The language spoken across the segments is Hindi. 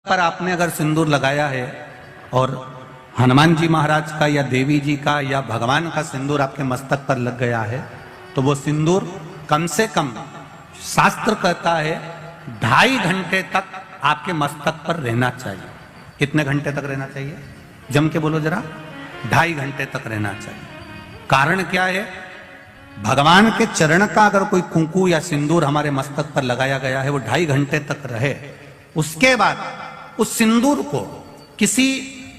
पर आपने अगर सिंदूर लगाया है और हनुमान जी महाराज का या देवी जी का या भगवान का सिंदूर आपके मस्तक पर लग गया है तो वो सिंदूर कम से कम शास्त्र कहता है 2.5 घंटे तक आपके मस्तक पर रहना चाहिए। कितने घंटे तक रहना चाहिए? जम के बोलो जरा। 2.5 घंटे तक रहना चाहिए। कारण क्या है? भगवान के चरण का अगर कोई कुंकू या सिंदूर हमारे मस्तक पर लगाया गया है वो 2.5 घंटे तक रहे, उसके बाद उस सिंदूर को किसी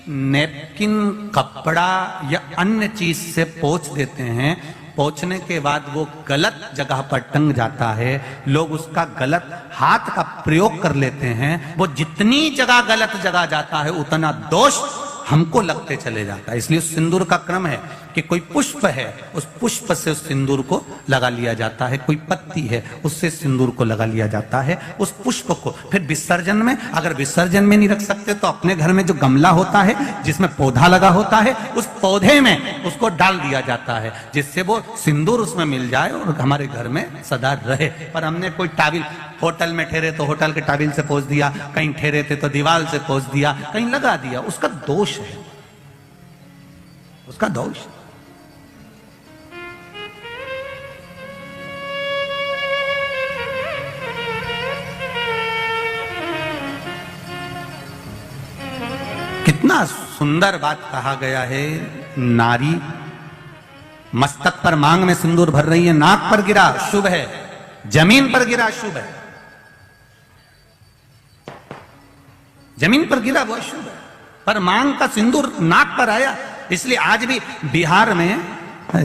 नैपकिन, कपड़ा या अन्य चीज से पोंछ देते हैं। पोंछने के बाद वो गलत जगह पर टंग जाता है, लोग उसका गलत हाथ का प्रयोग कर लेते हैं। वो जितनी जगह गलत जगह जाता है उतना दोष हमको लगते चले जाता है। इसलिए उस सिंदूर का क्रम है कि कोई पुष्प है, उस पुष्प से उस सिंदूर को लगा लिया जाता है। कोई पत्ती है, उससे सिंदूर को लगा लिया जाता है, उस पुष्प को। फिर विसर्जन में, अगर विसर्जन में नहीं रख सकते तो अपने घर में जो गमला होता है जिसमें पौधा लगा होता है, उस पौधे में उसको डाल दिया जाता है, जिससे वो सिंदूर उसमें मिल जाए और हमारे घर में सदा रहे। पर हमने कोई टाविल, होटल में ठहरे तो होटल के टाविल से पोंछ दिया, कहीं ठहरे थे तो दीवार से पोंछ दिया, कहीं लगा दिया। उसका दोष है, उसका दोष। कितना सुंदर बात कहा गया है। नारी मस्तक पर मांग में सिंदूर भर रही है, नाक पर गिरा शुभ है, जमीन पर गिरा शुभ है। जमीन पर गिरा वो शुभ है, पर मांग का सिंदूर नाक पर आया। इसलिए आज भी बिहार में,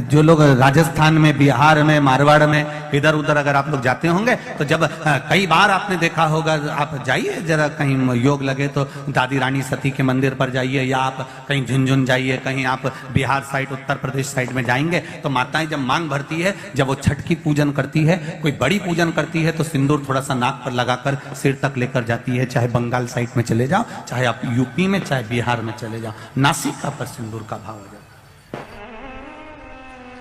जो लोग राजस्थान में, बिहार में, मारवाड़ में इधर उधर अगर आप लोग जाते होंगे तो जब कई बार आपने देखा होगा, आप जाइए जरा कहीं योग लगे तो दादी रानी सती के मंदिर पर जाइए, या आप कहीं झुंझुन जाइए, कहीं आप बिहार साइड, उत्तर प्रदेश साइड में जाएंगे तो माताएं जब मांग भरती है, जब वो छठ की पूजन करती है, कोई बड़ी पूजन करती है, तो सिंदूर थोड़ा सा नाक पर लगाकर सिर तक लेकर जाती है। चाहे बंगाल साइड में चले जाओ, चाहे आप यूपी में, चाहे बिहार में चले जाओ, नासिका पर सिंदूर का भाव हो जाए।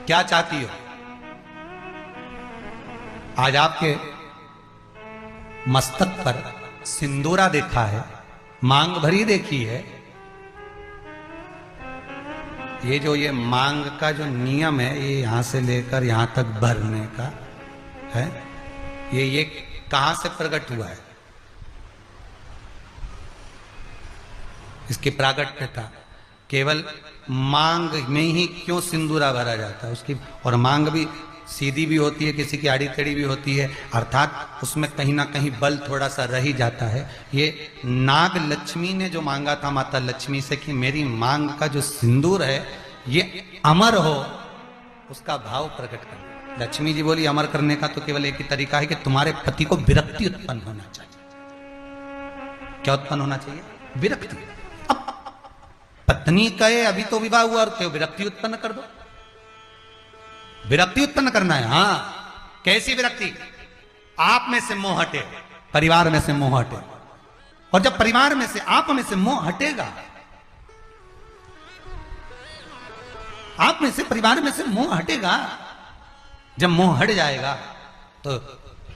क्या चाहती हो? आज आपके मस्तक पर सिंदूरा देखा है, मांग भरी देखी है। ये मांग का जो नियम है, ये यहां से लेकर यहां तक भरने का है, ये कहां से प्रकट हुआ है? इसकी प्रागट्यता केवल मांग में ही क्यों सिंदूरा भरा जाता है उसकी। और मांग भी सीधी भी होती है, किसी की आड़ी टेढ़ी भी होती है, अर्थात उसमें कहीं ना कहीं बल थोड़ा सा रह ही जाता है। ये नाग लक्ष्मी ने जो मांगा था माता लक्ष्मी से कि मेरी मांग का जो सिंदूर है ये अमर हो, उसका भाव प्रकट करना। लक्ष्मी जी बोली अमर करने का तो केवल एक ही तरीका है कि तुम्हारे पति को विरक्ति उत्पन्न होना चाहिए। क्या उत्पन्न होना चाहिए? विरक्ति। पत्नी कहे अभी तो विवाह हुआ और क्यों विरक्ति उत्पन्न कर दो? विरक्ति उत्पन्न करना है। हाँ, कैसी विरक्ति? आप में से मोह हटे, परिवार में से मोह हटे। और जब परिवार में से, आप में से मोह हटेगा, आप में से, परिवार में से मोह हटेगा, जब मोह हट जाएगा तो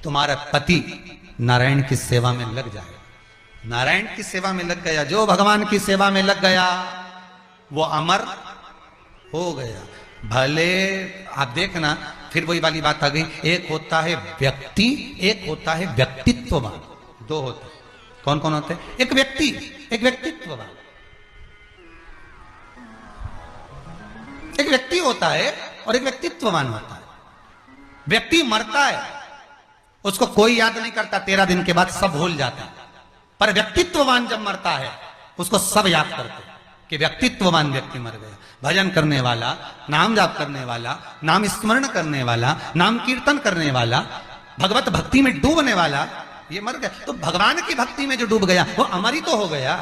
तुम्हारा पति नारायण की सेवा में लग जाएगा। नारायण की सेवा में लग गया, जो भगवान की सेवा में लग गया वो अमर हो गया। भले आप देखना, फिर वही वाली बात आ गई, एक होता है व्यक्ति, एक होता है व्यक्तित्ववान। दो होते हैं। कौन कौन होते हैं? एक व्यक्ति, एक व्यक्तित्ववान। एक व्यक्ति होता है और एक व्यक्तित्ववान होता है। व्यक्ति मरता है, उसको कोई याद नहीं करता, 13 दिन के बाद सब भूल जाता है। पर व्यक्तित्ववान जब मरता है उसको सब याद करते हैं कि व्यक्तित्ववान व्यक्ति मर गया। भजन करने वाला, नाम जाप करने वाला, नाम स्मरण करने वाला, नाम कीर्तन करने वाला, भगवत भक्ति में डूबने वाला, ये मर गया। तो भगवान की भक्ति में जो डूब गया वो अमर ही तो हो गया।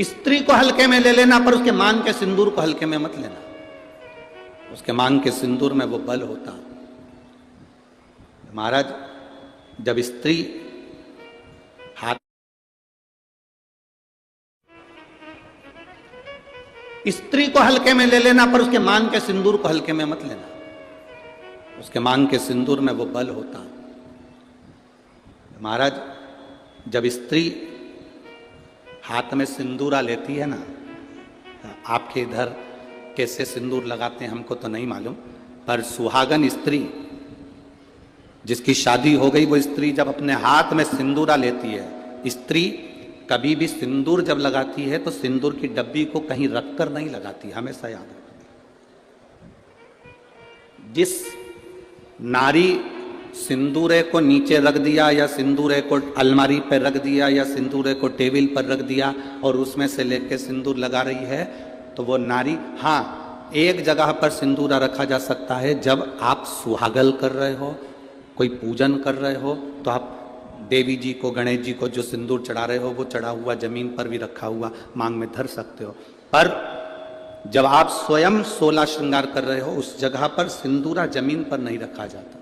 स्त्री को हल्के में ले लेना, पर उसके मांग के सिंदूर को हल्के में मत लेना। उसके मांग के सिंदूर में वो बल होता। महाराज, जब स्त्री हाथ, स्त्री को हल्के में ले लेना, पर उसके मांग के सिंदूर को हल्के में मत लेना। उसके मांग के सिंदूर में वो बल होता। महाराज, जब स्त्री हाथ में सिंदूरा लेती है ना, आपके इधर कैसे सिंदूर लगाते हैं हमको तो नहीं मालूम, पर सुहागन स्त्री जिसकी शादी हो गई, वो स्त्री जब अपने हाथ में सिंदूरा लेती है, स्त्री कभी भी सिंदूर जब लगाती है तो सिंदूर की डब्बी को कहीं रखकर नहीं लगाती, हमेशा याद रखती। जिस नारी सिंदूरे को नीचे रख दिया या सिंदूरे को अलमारी पर रख दिया या सिंदूरे को टेबल पर रख दिया और उसमें से लेके सिंदूर लगा रही है, तो वो नारी, हाँ एक जगह पर सिंदूरा रखा जा सकता है, जब आप सुहागल कर रहे हो, कोई पूजन कर रहे हो, तो आप देवी जी को, गणेश जी को जो सिंदूर चढ़ा रहे हो वो चढ़ा हुआ जमीन पर भी रखा हुआ मांग में धर सकते हो। पर जब आप स्वयं 16 श्रृंगार कर रहे हो, उस जगह पर सिंदूरा जमीन पर नहीं रखा जाता।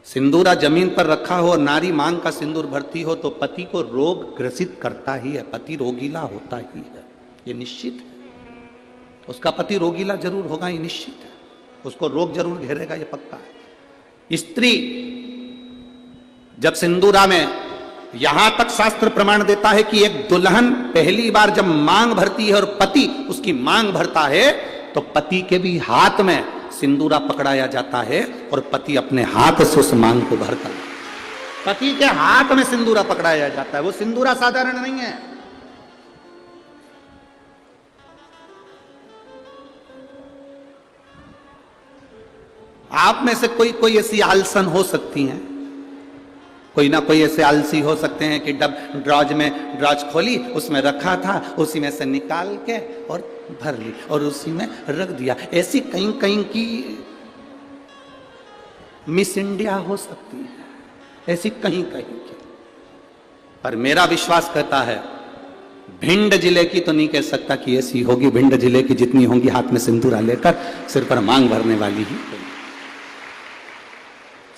सिंदूरा जमीन पर रखा हो और नारी मांग का सिंदूर भरती हो तो पति को रोग ग्रसित करता ही है, पति रोगीला होता ही है, ये निश्चित है। उसका पति रोगीला जरूर होगा, ये निश्चित है, उसको रोग जरूर घेरेगा, ये पक्का है। स्त्री जब सिंदूरा में, यहां तक शास्त्र प्रमाण देता है कि एक दुल्हन पहली बार जब मांग भरती है और पति उसकी मांग भरता है, तो पति के भी हाथ में सिंदूरा पकड़ाया जाता है और पति अपने हाथ से उस मांग को भरता है। पति के हाथ में सिंदूरा पकड़ाया जाता है। वो सिंदूरा साधारण नहीं है। आप में से कोई कोई ऐसी आलसन हो सकती हैं, कोई ना कोई ऐसे आलसी हो सकते हैं कि ड्रॉज खोली, उसमें रखा था, उसी में से निकाल के और भर ली और उसी में रख दिया। ऐसी कहीं कहीं की मिस इंडिया हो सकती है, ऐसी कहीं कहीं की। पर मेरा विश्वास कहता है भिंड जिले की तो नहीं कह सकता कि ऐसी होगी। भिंड जिले की जितनी होंगी हाथ में सिंदूरा लेकर सिर पर मांग भरने वाली ही होगी।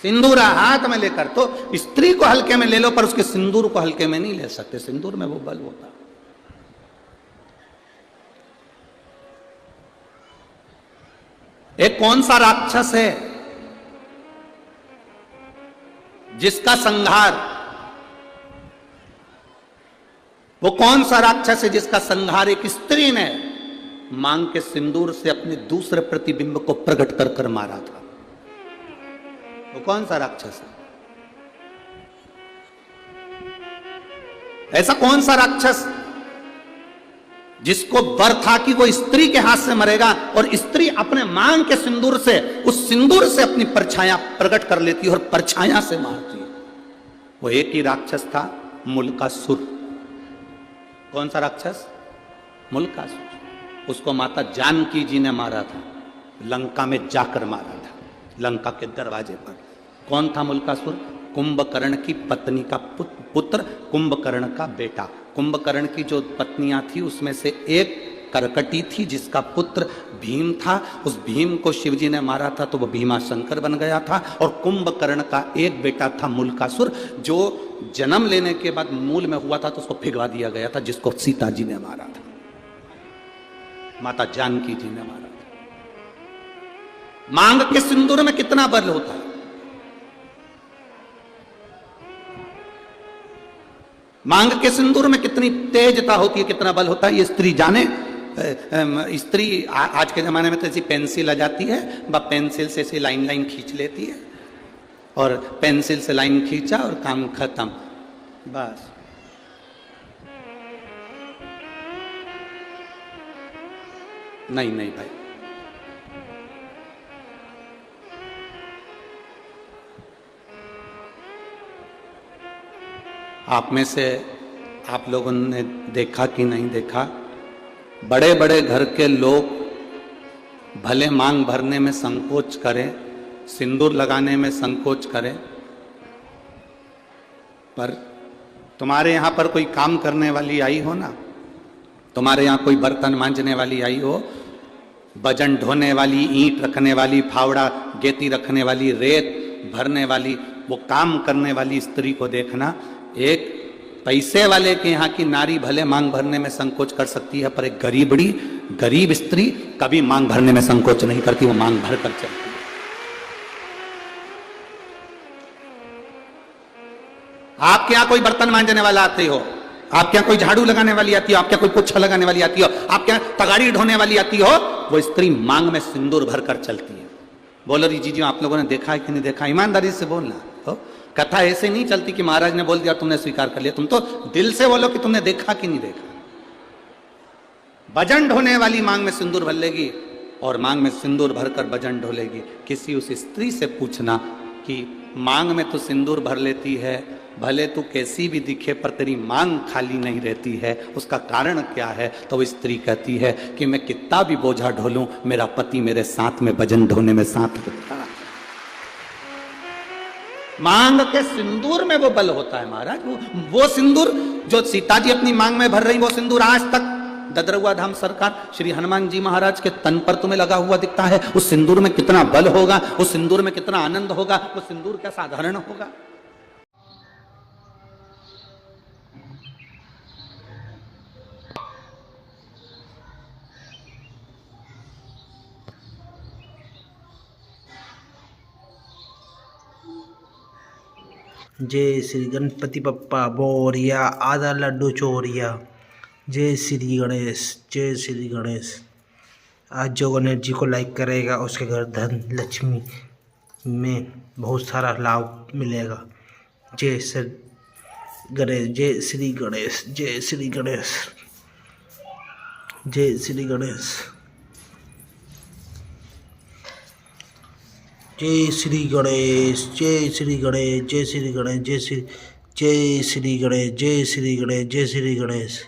सिंदूरा हाथ में लेकर, तो स्त्री को हल्के में ले लो पर उसके सिंदूर को हल्के में नहीं ले सकते। सिंदूर में वो बल होता। एक कौन सा राक्षस है जिसका संहार, वो कौन सा राक्षस है जिसका संहार एक स्त्री ने मांग के सिंदूर से अपने दूसरे प्रतिबिंब को प्रकट कर कर मारा था? वो कौन सा राक्षस है? ऐसा कौन सा राक्षस जिसको वर था कि वो स्त्री के हाथ से मरेगा और स्त्री अपने मांग के सिंदूर से, उस सिंदूर से अपनी परछाया प्रकट कर लेती है और परछाया से मारती है? वो एक ही राक्षस था, मुल्कासुर। कौन सा राक्षस? मुल्कासुर। उसको माता जानकी जी ने मारा था, लंका में जाकर मारा था, लंका के दरवाजे पर। कौन था मुल्कासुर? कुंभकर्ण की पत्नी का पुत्र, कुंभकर्ण का बेटा। कुंभकर्ण की जो पत्नियां थी उसमें से एक करकटी थी जिसका पुत्र भीम था। उस भीम को शिवजी ने मारा था तो वो भीमाशंकर बन गया था। और कुंभकर्ण का एक बेटा था मुल्कासुर, जो जन्म लेने के बाद मूल में हुआ था तो उसको भिगवा दिया गया था, जिसको सीता जी ne मारा था, माता जानकी जी ने मारा था। मांग के सिंदूर में कितना बल होता है? मांग के सिंदूर में कितनी तेजता होती है, कितना बल होता है, ये स्त्री जाने। स्त्री आज के जमाने में तो ऐसी पेंसिल आ जाती है, वह पेंसिल से ऐसी लाइन लाइन खींच लेती है और पेंसिल से लाइन खींचा और काम खत्म, बस। नहीं नहीं भाई, आप में से आप लोगों ने देखा कि नहीं देखा, बड़े बड़े घर के लोग भले मांग भरने में संकोच करें, सिंदूर लगाने में संकोच करें, पर तुम्हारे यहाँ पर कोई काम करने वाली आई हो ना, तुम्हारे यहाँ कोई बर्तन मांजने वाली आई हो, वजन ढोने वाली, ईंट रखने वाली, फावड़ा गेती रखने वाली, रेत भरने वाली, वो काम करने वाली स्त्री को देखना। एक पैसे वाले के यहाँ की नारी भले मांग भरने में संकोच कर सकती है, पर एक गरीब स्त्री कभी मांग भरने में संकोच नहीं करती, वो मांग भर कर चलती है। आपके यहाँ कोई बर्तन मांजने वाला आते हो, आपके यहाँ कोई झाड़ू लगाने वाली आती हो, आपके यहाँ कोई पोछा लगाने वाली आती हो, आपके यहाँ तगाड़ी ढोने वाली आती हो, वो स्त्री मांग में सिंदूर भर कर चलती है। बोलो री जी आप लोगों ने देखा है कि नहीं देखा? ईमानदारी से बोलना हो। कथा ऐसे नहीं चलती कि महाराज ने बोल दिया तुमने स्वीकार कर लिया, तुम तो दिल से बोलो कि तुमने देखा कि नहीं देखा। भजन ढोने वाली मांग में सिंदूर भर लेगी और मांग में सिंदूर भरकर भजन ढोलेगी। किसी उस स्त्री से पूछना कि मांग में तो सिंदूर भर लेती है, भले तू कैसी भी दिखे पर तेरी मांग खाली नहीं रहती है, उसका कारण क्या है? तो वो स्त्री कहती है कि मैं कितना भी बोझा ढोलूं, मेरा पति मेरे साथ में भजन ढोने में साथ देता है। मांग के सिंदूर में वो बल होता है महाराज। वो सिंदूर जो सीता जी अपनी मांग में भर रही, वो सिंदूर आज तक ददरुआ धाम सरकार श्री हनुमान जी महाराज के तन पर तुम्हें लगा हुआ दिखता है। उस सिंदूर में कितना बल होगा, उस सिंदूर में कितना आनंद होगा, वो सिंदूर क्या साधारण होगा? जय श्री गणपति बप्पा बोरिया, आधा लड्डू चोरिया। जय श्री गणेश, जय श्री गणेश। आज जो गणेश जी को लाइक करेगा उसके घर धन लक्ष्मी में बहुत सारा लाभ मिलेगा। जय श्री गणेश, जय श्री गणेश, जय श्री गणेश, जय श्री गणेश, जय श्री गणेश, जय श्री गणेश, जय श्री गणेश, जय श्री गणेश, जय श्री गणेश, जय श्री गणेश।